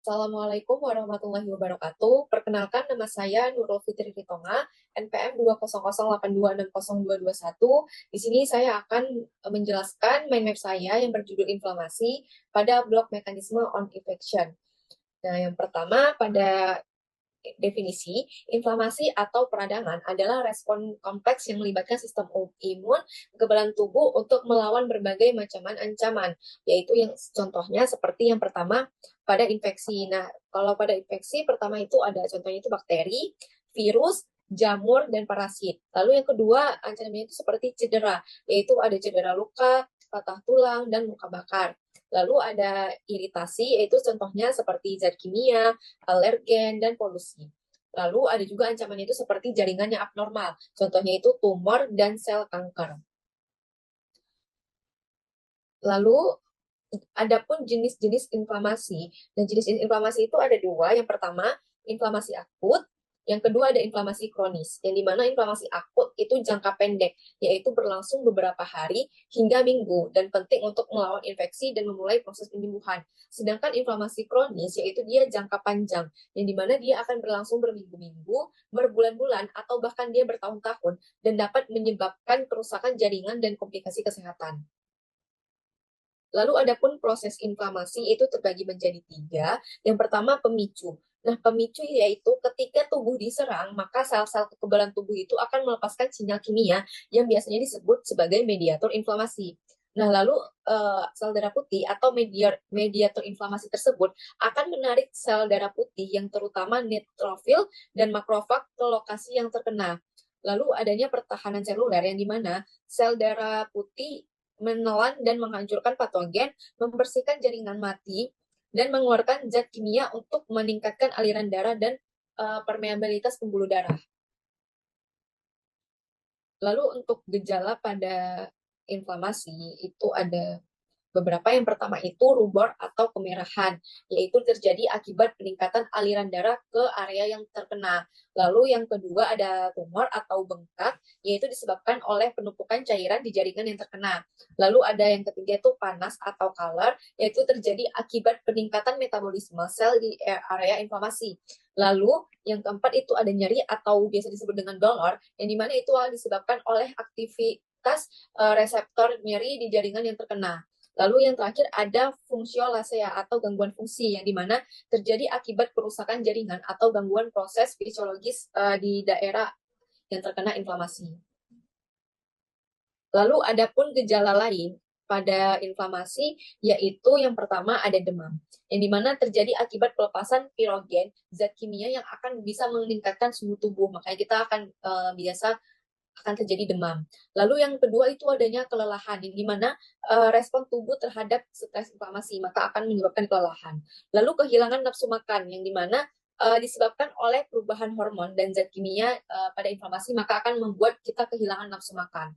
Assalamualaikum warahmatullahi wabarakatuh. Perkenalkan, nama saya Nurul Fitri Ritonga, NPM 200860221. Di sini saya akan menjelaskan mind map saya yang berjudul inflamasi pada blok mekanisme on infection. Nah, yang pertama pada definisi, inflamasi atau peradangan adalah respon kompleks yang melibatkan sistem imun, kekebalan tubuh untuk melawan berbagai macam ancaman, yaitu yang contohnya seperti yang pertama pada infeksi. Nah, kalau pada infeksi pertama itu ada contohnya itu bakteri, virus, jamur, dan parasit. Lalu yang kedua ancamannya itu seperti cedera, yaitu ada cedera luka, patah tulang, dan luka bakar. Lalu ada iritasi, yaitu contohnya seperti zat kimia, alergen, dan polusi. Lalu ada juga ancaman itu seperti jaringan yang abnormal, contohnya itu tumor dan sel kanker. Lalu adapun jenis-jenis inflamasi, dan jenis-jenis inflamasi itu ada dua. Yang pertama, inflamasi akut. Yang kedua ada inflamasi kronis, yang dimana inflamasi akut itu jangka pendek, yaitu berlangsung beberapa hari hingga minggu, dan penting untuk melawan infeksi dan memulai proses penyembuhan. Sedangkan inflamasi kronis, yaitu dia jangka panjang, yang dimana dia akan berlangsung berminggu-minggu, berbulan-bulan, atau bahkan dia bertahun-tahun, dan dapat menyebabkan kerusakan jaringan dan komplikasi kesehatan. Lalu adapun proses inflamasi itu terbagi menjadi tiga. Yang pertama pemicu. Nah, pemicu yaitu ketika tubuh diserang, maka sel-sel kekebalan tubuh itu akan melepaskan sinyal kimia yang biasanya disebut sebagai mediator inflamasi. Nah, lalu sel darah putih atau mediator inflamasi tersebut akan menarik sel darah putih yang terutama neutrofil dan makrofag ke lokasi yang terkena. Lalu adanya pertahanan seluler yang dimana sel darah putih menelan dan menghancurkan patogen, membersihkan jaringan mati, dan mengeluarkan zat kimia untuk meningkatkan aliran darah dan permeabilitas pembuluh darah. Lalu untuk gejala pada inflamasi itu ada beberapa. Yang pertama itu rubor atau kemerahan, yaitu terjadi akibat peningkatan aliran darah ke area yang terkena. Lalu yang kedua ada tumor atau bengkak, yaitu disebabkan oleh penumpukan cairan di jaringan yang terkena. Lalu ada yang ketiga itu panas atau color, yaitu terjadi akibat peningkatan metabolisme sel di area inflamasi. Lalu yang keempat itu ada nyeri atau biasa disebut dengan dolor, yang dimana itu disebabkan oleh aktivitas reseptor nyeri di jaringan yang terkena. Lalu yang terakhir ada fungsiolasea atau gangguan fungsi yang dimana terjadi akibat kerusakan jaringan atau gangguan proses fisiologis di daerah yang terkena inflamasi. Lalu adapun gejala lain pada inflamasi yaitu yang pertama ada demam, yang dimana terjadi akibat pelepasan pirogen, zat kimia yang akan bisa meningkatkan suhu tubuh, makanya kita akan biasa akan terjadi demam. Lalu yang kedua itu adanya kelelahan, yang dimana respon tubuh terhadap stres inflamasi, maka akan menyebabkan kelelahan. Lalu kehilangan nafsu makan, yang dimana disebabkan oleh perubahan hormon dan zat kimia pada inflamasi, maka akan membuat kita kehilangan nafsu makan.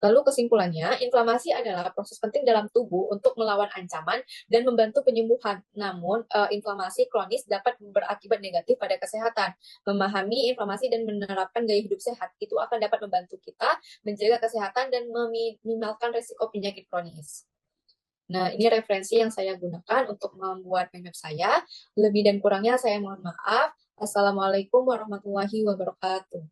Lalu kesimpulannya, inflamasi adalah proses penting dalam tubuh untuk melawan ancaman dan membantu penyembuhan. Namun, inflamasi kronis dapat berakibat negatif pada kesehatan. Memahami inflamasi dan menerapkan gaya hidup sehat itu akan dapat membantu kita menjaga kesehatan dan meminimalkan risiko penyakit kronis. Nah, ini referensi yang saya gunakan untuk membuat mind map saya. Lebih dan kurangnya saya mohon maaf. Assalamualaikum warahmatullahi wabarakatuh.